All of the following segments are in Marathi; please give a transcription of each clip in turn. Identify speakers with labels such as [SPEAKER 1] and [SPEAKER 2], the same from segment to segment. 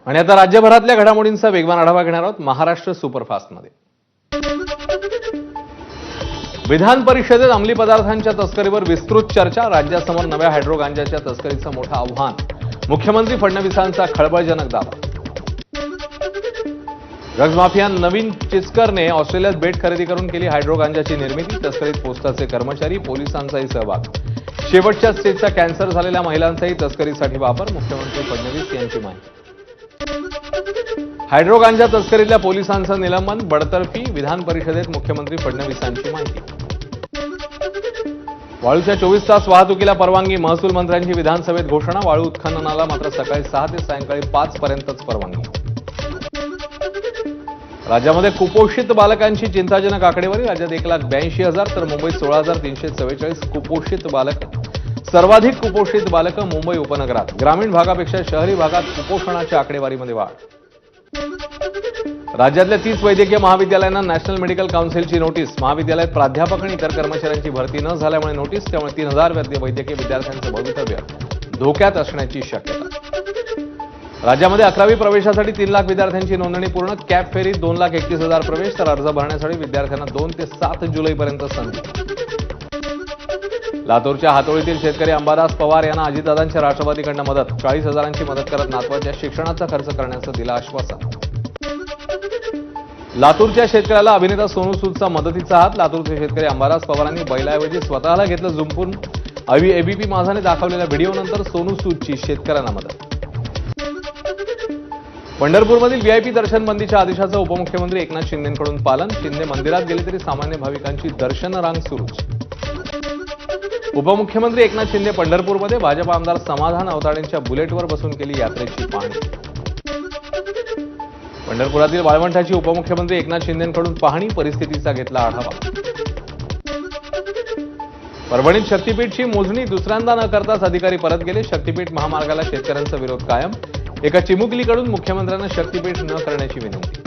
[SPEAKER 1] आणि आता राज्यभरातल्या घडामोडींचा वेगवान आढावा घेणार आहोत महाराष्ट्र सुपरफास्टमध्ये। विधान परिषदेत अंमली पदार्थांच्या तस्करीवर विस्तृत चर्चा। राज्यासमोर नव्या हायड्रो गांजाच्या तस्करीचं मोठं आव्हान। मुख्यमंत्री फडणवीसांचा खळबळजनक दावा। ड्रग्ज माफिया नवीन चिचकरने ऑस्ट्रेलियात बेट खरेदी करून केली हायड्रो गांजाची निर्मिती। तस्करीत पोस्टाचे कर्मचारी, पोलिसांचाही सहभाग। शेवटच्या स्टेजचा कॅन्सर झालेल्या महिलांचाही तस्करीसाठी वापर। मुख्यमंत्री फडणवीस यांची माहिती। हायड्रो गांजा तस्करीतल्या पोलिसांचं निलंबन, बडतर्फी। विधान परिषदेत मुख्यमंत्री फडणवीसांची माहिती। वाळूच्या 24 तास वाहतुकीला परवानगी, महसूल मंत्र्यांची विधानसभेत घोषणा। वाळू उत्खननाला मात्र सकाळी 6 ते सायंकाळी 5 पर्यंतच परवानगी। राज्यामध्ये कुपोषित बालकांची चिंताजनक आकडेवारी। राज्यात 1,82,000 तर मुंबईत 16,344 कुपोषित बालक। सर्वाधिक कुपोषित बालकं मुंबई उपनगरात। ग्रामीण भागापेक्षा शहरी भागात कुपोषणाच्या आकडेवारीमध्ये वाढ। राज्यातल्या 30 वैद्यकीय महाविद्यालयांना नॅशनल मेडिकल काउन्सिलची नोटीस। महाविद्यालयात प्राध्यापक आणि इतर कर्मचाऱ्यांची भरती न झाल्यामुळे नोटीस। त्यामुळे 3,000 वैद्यकीय विद्यार्थ्यांचं भवितव्य धोक्यात असण्याची शक्यता। राज्यामध्ये 11वी प्रवेशासाठी 3 लाख विद्यार्थ्यांची नोंदणी पूर्ण। कॅप फेरीत 2,31,000 प्रवेश, तर अर्ज भरण्यासाठी विद्यार्थ्यांना 2 ते 7 जुलैपर्यंत संधी। लातूरच्या हातोळीतील शेतकरी अंबादास पवार यांना अजितदादांच्या राष्ट्रवादीकडून मदत। 40,000ची मदत करत नातवाच्या शिक्षणाचा खर्च करण्याचं दिलं आश्वासन। लातूरच्या शेतकऱ्याला अभिनेता सोनू सूदचा मदतीचा हात। लातूरचे शेतकरी अंबादास पवारांनी बैलाऐवजी स्वतःला घेतलं जुंपून। एबीपी माझाने दाखवलेल्या व्हिडिओनंतर सोनू सूदची शेतकऱ्यांना मदत। पंढरपूरमधील व्हीआयपी दर्शन बंदीच्या आदेशाचं उपमुख्यमंत्री एकनाथ शिंदेंकडून पालन। शिंदे मंदिरात गेले तरी सामान्य भाविकांची दर्शन रांग सुरूच। उपमुख्यमंत्री एकनाथ शिंदे पंढरपूरमध्ये। भाजप आमदार समाधान अवताडेंच्या बुलेटवर बसून केली यात्रेची पाहणी। पंढरपुरातील वाळवंटाची उपमुख्यमंत्री एकनाथ शिंदेंकडून पाहणी, परिस्थितीचा घेतला आढावा। परभणीत शक्तीपीठची मोजणी दुसऱ्यांदा न करताच अधिकारी परत गेले। शक्तीपीठ महामार्गाला शेतकऱ्यांचा विरोध कायम। एका चिमुकलीकडून मुख्यमंत्र्यांना शक्तीपीठ न करण्याची विनंती।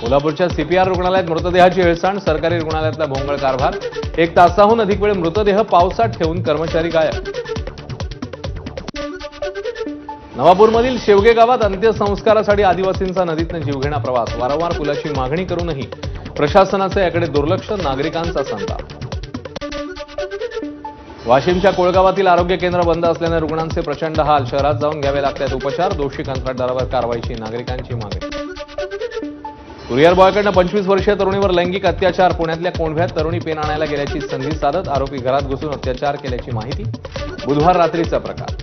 [SPEAKER 1] कोल्हापूरच्या सीपीआर रुग्णालयात मृतदेहाची हेळसांड। सरकारी रुग्णालयातला भोंगळ कारभार। 1 तासाहून अधिक वेळ मृतदेह पावसात ठेवून कर्मचारी गायब। नवापूरमधील शेवगे गावात अंत्यसंस्कारासाठी आदिवासींचा नदीतनं जीवघेणा प्रवास। वारंवार पुलाची मागणी करूनही प्रशासनाचं याकडे दुर्लक्ष। नागरिकांचा संताप। वाशिमच्या कोळगावातील आरोग्य केंद्र बंद असल्याने रुग्णांचे प्रचंड हाल। शहरात जाऊन घ्यावे लागतात उपचार। दोषी कंत्राटदारावर कारवाईची नागरिकांची मागणी। कुरिअर बॉयकडनं 25 वर्षीय तरुणीवर लैंगिक अत्याचार। पुण्यातल्या कोंढव्यात तरुणी पेन आणायला गेल्याची संधी साधत आरोपी घरात घुसून अत्याचार केल्याची माहिती। बुधवार रात्रीचा प्रकार।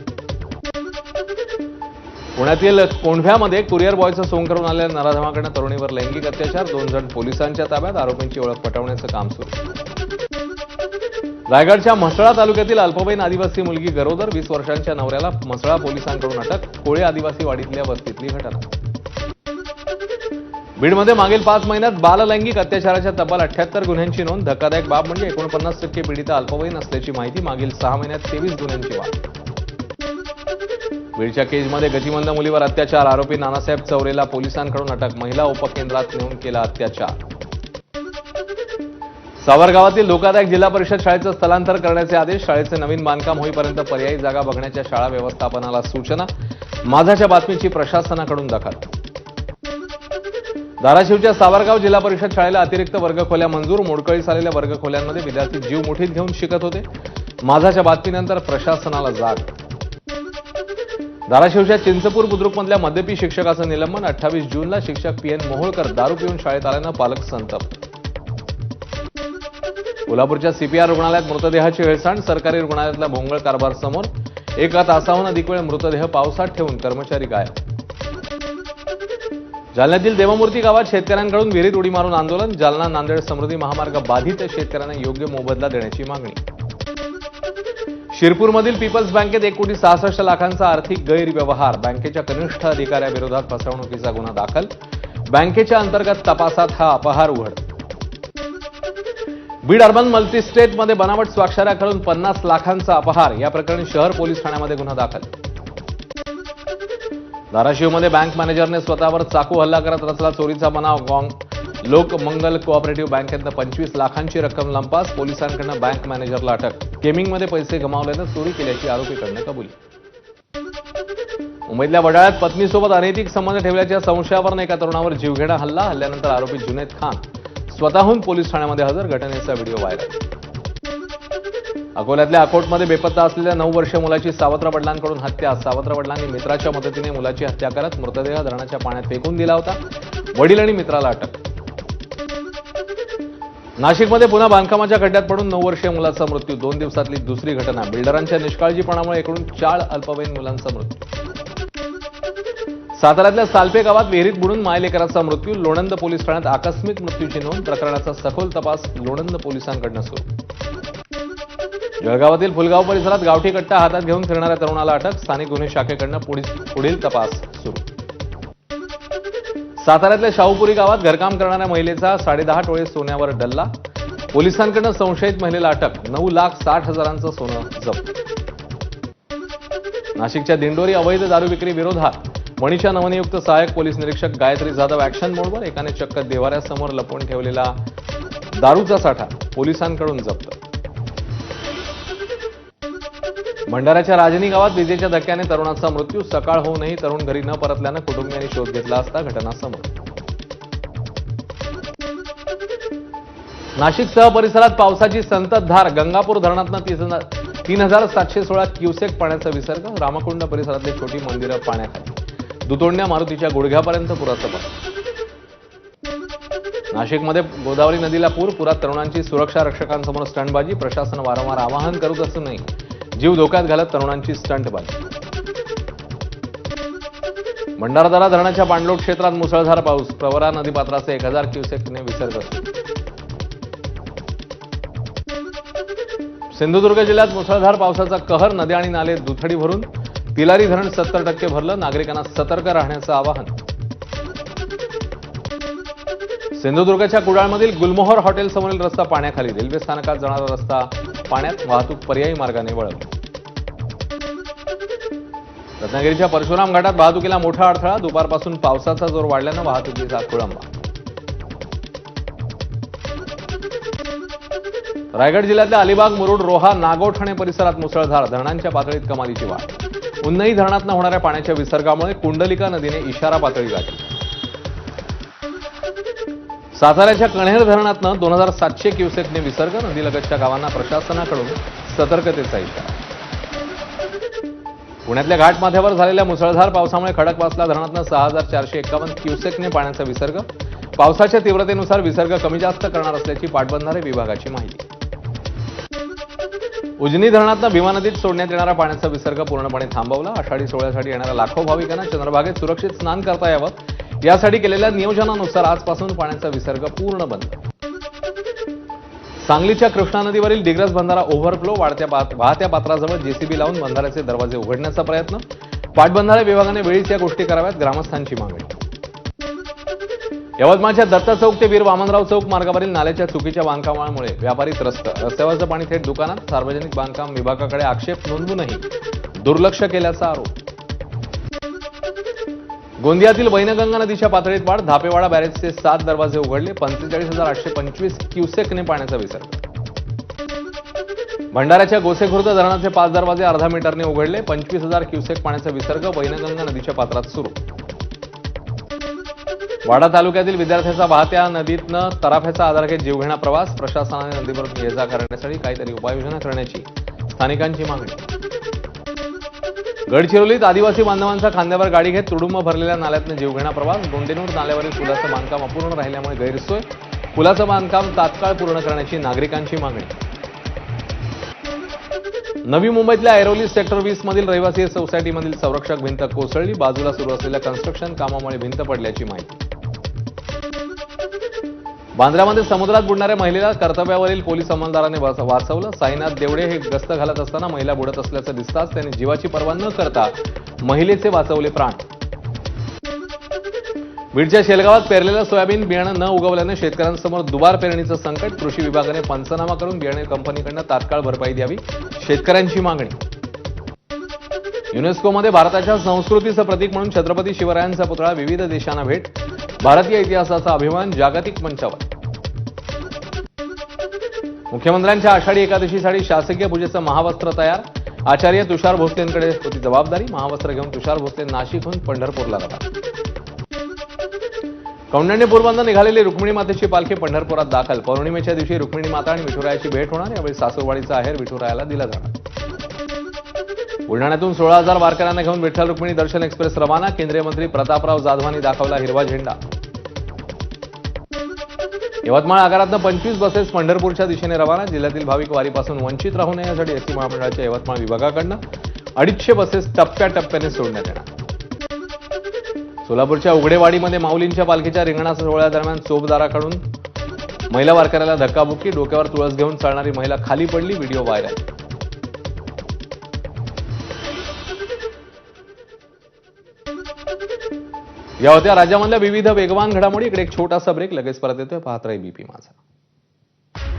[SPEAKER 1] पुण्यातील कोंढव्यामध्ये कुरिअर बॉयचं सोंग करून आलेल्या नराधमाकडनं तरुणीवर लैंगिक अत्याचार। 2 जण पोलिसांच्या ताब्यात। आरोपींची ओळख पटवण्याचं काम सुरू। रायगडच्या म्हसळा तालुक्यातील अल्पवयीन आदिवासी मुलगी गरोदर। 20 वर्षांच्या नवऱ्याला म्हसळा पोलिसांकडून अटक। कोळे आदिवासी वाडीतल्या वस्तीतली घटना। बीडमध्ये मागील 5 महिन्यात बाललैंगिक अत्याचाराच्या तब्बल 78 गुन्ह्यांची नोंद। धक्कादायक बाब म्हणजे 49% पीडिता अल्पवयीन असल्याची माहिती। मागील 6 महिन्यात 23 गुन्ह्यांची वाढ। बीडच्या केजमध्ये गतिमंद मुलीवर अत्याचार। आरोपी नानासाहेब चौरेला पोलिसांकडून अटक। महिला उपकेंद्रात नेऊन केला अत्याचार। सावरगावातील धोकादायक जिल्हा परिषद शाळेचं स्थलांतर करण्याचे आदेश। शाळेचे नवीन बांधकाम होईपर्यंत पर्यायी जागा बघण्याच्या शाळा व्यवस्थापनाला सूचना। माझाच्या बातमीची प्रशासनाकडून दखल। धाराशिवच्या सावरगाव जिल्हा परिषद शाळेला अतिरिक्त वर्गखोल्या मंजूर। मोडकळीस आलेल्या वर्गखोल्यांमध्ये विद्यार्थी जीव मुठीत घेऊन शिकत होते। माझाच्या बातमीनंतर प्रशासनाला जाग। धाराशिवच्या चिंचपूर बुद्रुकमधल्या मद्यपी शिक्षकाचं निलंबन। 28 जूनला शिक्षक पीएन मोहोळकर दारू पिऊन शाळेत आल्यानं पालक संतप्त। कोल्हापूरच्या सीपीआर रुग्णालयात मृतदेहाची हेळसांड। सरकारी रुग्णालयातला भोंगळ कारभार समोर। 1 तासाहून अधिक वेळ मृतदेह पावसात ठेवून कर्मचारी गायब। जालन्यातील देवमूर्ती गावात शेतकऱ्यांकडून विहिरीत उडी मारून आंदोलन। जालना नांदेड समृद्धी महामार्ग बाधित। शेतकऱ्यांना योग्य मोबदला देण्याची मागणी। शिरपूरमधील पीपल्स बँकेत 1,66 लाखांचा आर्थिक गैरव्यवहार। बँकेच्या कनिष्ठ अधिकाऱ्याविरोधात फसवणुकीचा गुन्हा दाखल। बँकेच्या अंतर्गत तपासात हा अपहार उघड। बीड अर्बन मल्टीस्टेटमध्ये बनावट स्वाक्षऱ्या करून 50 लाखांचा अपहार। या प्रकरणी शहर पोलीस ठाण्यामध्ये गुन्हा दाखल। धाराशिवमध्ये बँक मॅनेजरने स्वतःवर चाकू हल्ला करत रचला चोरीचा बनाव। लोकमंगल कोऑपरेटिव्ह बँकेतनं 25 लाखांची रक्कम लंपास, पोलिसांकडनं बँक मॅनेजरला अटक. गेमिंगमध्ये पैसे गमावल्यानं चोरी केल्याची आरोपीकडनं कबुली. मुंबईतल्या वडाळ्यात पत्नीसोबत अनैतिक संबंध ठेवल्याच्या संशयावरून एका तरुणावर जीवघेणा हल्ल्यानंतर आरोपी जुनैद खान स्वतःहून पोलीस ठाण्यामध्ये हजर. घटनेचा व्हिडिओ व्हायरल. अकोल्यातल्या अकोटमध्ये बेपत्ता असलेल्या 9 वर्षीय मुलाची सावत्र वडिलांकडून हत्या. सावत्र वडिलांनी मित्राच्या मदतीने मुलाची हत्या करत मृतदेह धरणाच्या पाण्यात फेकून दिला होता. वडील आणि मित्राला अटक. नाशिकमध्ये पुन्हा बांधकामाच्या खड्ड्यात पडून 9 वर्षीय मुलाचा मृत्यू. 2 दिवसातली दुसरी घटना. बिल्डरांच्या निष्काळजीपणामुळे एकूण 4 अल्पवयीन मुलांचा मृत्यू. साताऱ्यातल्या सालपे गावात विहिरीत बुडून मायलेकराचा मृत्यू. लोणंद पोलीस ठाण्यात आकस्मिक मृत्यूची नोंद. प्रकरणाचा सखोल तपास लोणंद पोलिसांकडनं सुरू. जळगावातील फुलगाव परिसरात गावठी कट्टा हातात घेऊन फिरणाऱ्या तरुणाला अटक. स्थानिक गुन्हे शाखेकडनं पुढील तपास सुरू. साताऱ्यातल्या शाहूपुरी गावात घरकाम करणाऱ्या महिलेचा 10.5 तोळे सोन्यावर डल्ला. पोलिसांकडनं संशयित महिलेला अटक. 9,60,000चं सोनं जप्त. नाशिकच्या दिंडोरी अवैध दारू विक्री विरोधात मणीच्या नवनियुक्त सहाय्यक पोलीस निरीक्षक गायत्री जाधव ऍक्शन मोडवर. एकाने चक्क देवाऱ्यासमोर लपवून ठेवलेला दारूचा साठा पोलिसांकडून जप्त. भंडाऱ्याच्या राजनी गावात विजेच्या धक्क्याने तरुणाचा मृत्यू. सकाळ होऊनही तरुण घरी न परतल्यानं कुटुंबियांनी शोध घेतला असता घटना समोर. नाशिकसह परिसरात पावसाची संततधार. गंगापूर धरणातनं 3,716 क्युसेक पाण्याचा विसर्ग. रामकुंड परिसरातली छोटी मंदिरं पाण्याखाली. दुतोंड्या मारुतीच्या गुडघ्यापर्यंत पुराचं पाणी. नाशिकमध्ये गोदावरी नदीला पूर. पुरात तरुणांची सुरक्षा रक्षकांसमोर स्टंटबाजी. प्रशासन वारंवार आवाहन करत असूनही जीव धोक्यात घालत तरुणांची स्टंटबाजी. भंडारदरा धरणाच्या पाणलोट क्षेत्रात मुसळधार पाऊस. प्रवरा नदीपात्राचे 1000 क्युसेकने विसर्ग सुरू. सिंधुदुर्ग जिल्ह्यात मुसळधार पावसाचा कहर. नद्या आणि नाले दुथडी भरून. तिलारी धरण 70% भरलं. नागरिकांना सतर्क राहण्याचं आवाहन. सिंधुदुर्गच्या कुडाळमधील गुलमोहर हॉटेलसमोरील रस्ता पाण्याखाली. रेल्वे स्थानकात जाणारा रस्ता पाण्यात. वाहतूक पर्यायी मार्गाने वळवली. रत्नागिरीच्या परशुराम घाटात वाहतुकीला मोठा अडथळा. दुपारपासून पावसाचा जोर वाढल्यानं वाहतुकीचा खोळंबा. रायगड जिल्ह्यातल्या अलिबाग, मुरुड, रोहा, नागोठणे परिसरात मुसळधार. धरणांच्या पातळीत कमालीची वाढ. उन्नई धरणातनं होणाऱ्या पाण्याच्या विसर्गामुळे कुंडलिका नदीने इशारा पातळी गाठली. साताऱ्याच्या कण्हेर धरणातनं 2,700 क्युसेकने विसर्ग. नदीलगतच्या गावांना प्रशासनाकडून सतर्कतेचा इशारा. पुण्यातल्या घाटमाथ्यावर झालेल्या मुसळधार पावसामुळे खडकवासला धरणातनं 6,451 क्युसेकने पाण्याचा विसर्ग. पावसाच्या तीव्रतेनुसार विसर्ग कमी जास्त करणार असल्याची पाटबंधारे विभागाची माहिती. उजनी धरणातनं भीमा नदीत सोडण्यात येणारा पाण्याचा विसर्ग पूर्णपणे थांबवला. आषाढी सोहळ्यासाठी येणाऱ्या लाखो भाविकांना चंद्रभागेत सुरक्षित स्नान करता यावं यासाठी केलेल्या नियोजनानुसार आजपासून पाण्याचा विसर्ग पूर्ण बंद. सांगलीच्या कृष्णा नदीवरील डिग्रस बंधारा ओव्हरफ्लो. वाहत्या पात्राजवळ जेसीबी लावून बंधाऱ्याचे दरवाजे उघडण्याचा प्रयत्न. पाटबंधारे विभागाने वेळीच या गोष्टी कराव्यात. ग्रामस्थांची मागणी. यवतमाळच्या दत्त चौक ते वीर वामनराव चौक मार्गावरील नाल्याच्या चुकीच्या बांधकामामुळे व्यापारी त्रस्त. रस्त्यावरचं पाणी थेट दुकानात. सार्वजनिक बांधकाम विभागाकडे आक्षेप नोंदवूनही दुर्लक्ष केल्याचा आरोप. गोंदियातील वैनगंगा नदीच्या पातळीत वाढ. धापेवाडा बॅरेजचे 7 दरवाजे उघडले. 45,825 क्युसेकने पाण्याचा विसर्ग. भंडाऱ्याच्या गोसेखुर्द धरणाचे 5 दरवाजे अर्धा मीटरने उघडले. 25,000 क्युसेक पाण्याचा विसर्ग वैनगंगा नदीच्या पात्रात सुरू. वाडा तालुक्यातील विद्यार्थ्याचा वाहत्या नदीतनं तराफ्याचा आधार घेत जीवघेणा प्रवास. प्रशासनाने नदीवरून ये जा करण्यासाठी काहीतरी उपाययोजना करण्याची स्थानिकांची मागणी. गडचिरोलीत आदिवासी बांधवांचा खांद्यावर गाडी घेत तुडुंब भरलेल्या नाल्यातनं जीवघेणा प्रवास. गोंडेनूर नाल्यावरील पुलाचं बांधकाम अपूर्ण राहिल्यामुळे गैरसोय. पुलाचं बांधकाम तात्काळ पूर्ण करण्याची नागरिकांची मागणी. नवी मुंबईतल्या ऐरोली सेक्टर 20 मधील रहिवासी सोसायटीमधील संरक्षक भिंत कोसळली. बाजूला सुरू असलेल्या कन्स्ट्रक्शन कामामुळे भिंत पडल्याची माहिती. बांद्र्यामध्ये समुद्रात बुडणाऱ्या महिलेला कर्तव्यावरील पोलीस अंमलदाराने वाचवलं. साईनाथ देवडे हे गस्त घालत असताना महिला बुडत असल्याचं दिसताच त्यांनी जीवाची पर्वा न करता महिलेचे वाचवले प्राण. बीडच्या शेलगावात पेरलेलं सोयाबीन बियाणं न उगवल्याने शेतकऱ्यांसमोर दुबार पेरणीचं संकट. कृषी विभागाने पंचनामा करून बियाणे कंपनीकडनं तात्काळ भरपाई द्यावी. शेतकऱ्यांची मागणी. युनेस्कोमध्ये भारताच्या संस्कृतीचं प्रतीक म्हणून छत्रपती शिवरायांचा पुतळा. विविध देशांना भेट. भारतीय इतिहासाचा अभिमान जागतिक मंचावर. मुख्यमंत्र्यांच्या आषाढी एकादशीसाठी शासकीय पूजेचं महावस्त्र तयार. आचार्य तुषार भोसलेंकडे होती जबाबदारी. महावस्त्र घेऊन तुषार भोसले नाशिकहून पंढरपूरला रवाना. कौंडण्यपूर्वांना निघालेली रुक्मिणी मातेची पालखी पंढरपुरात दाखल. पौर्णिमेच्या दिवशी रुक्मिणी माता आणि विठुरायाची भेट होणार. यावेळी सासूरवाडीचा आहेर विठुरायाला दिला जाणार. बुलढाण्यातून 16,000 वारकऱ्यांना घेऊन विठ्ठल रुक्मिणी दर्शन एक्सप्रेस रवाना. केंद्रीय मंत्री प्रतापराव जाधवांनी दाखवला हिरवा झेंडा. यवतमाळ आगारातनं 25 बसेस पंढरपूरच्या दिशेने रवाना. जिल्ह्यातील भाविक वारीपासून वंचित राहू नये यासाठी एसटी महामंडळाच्या यवतमाळ विभागाकडून 250 बसेस टप्प्याटप्प्याने सोडण्यात येणार. सोलापूरच्या उघडेवाडीमध्ये माऊलींच्या पालखीच्या रिंगणाच्या सोहळ्यादरम्यान चोपदाराकडून महिला वारकऱ्याला धक्काबुक्की. डोक्यावर तुळस घेऊन चालणारी महिला खाली पडली. Video viral. या होत्या राज्यामधल्या विविध वेगवान घडामोडी. इकडे एक छोटासा ब्रेक. लगेच परत येतोय. पाहत राहा बीपी माझा.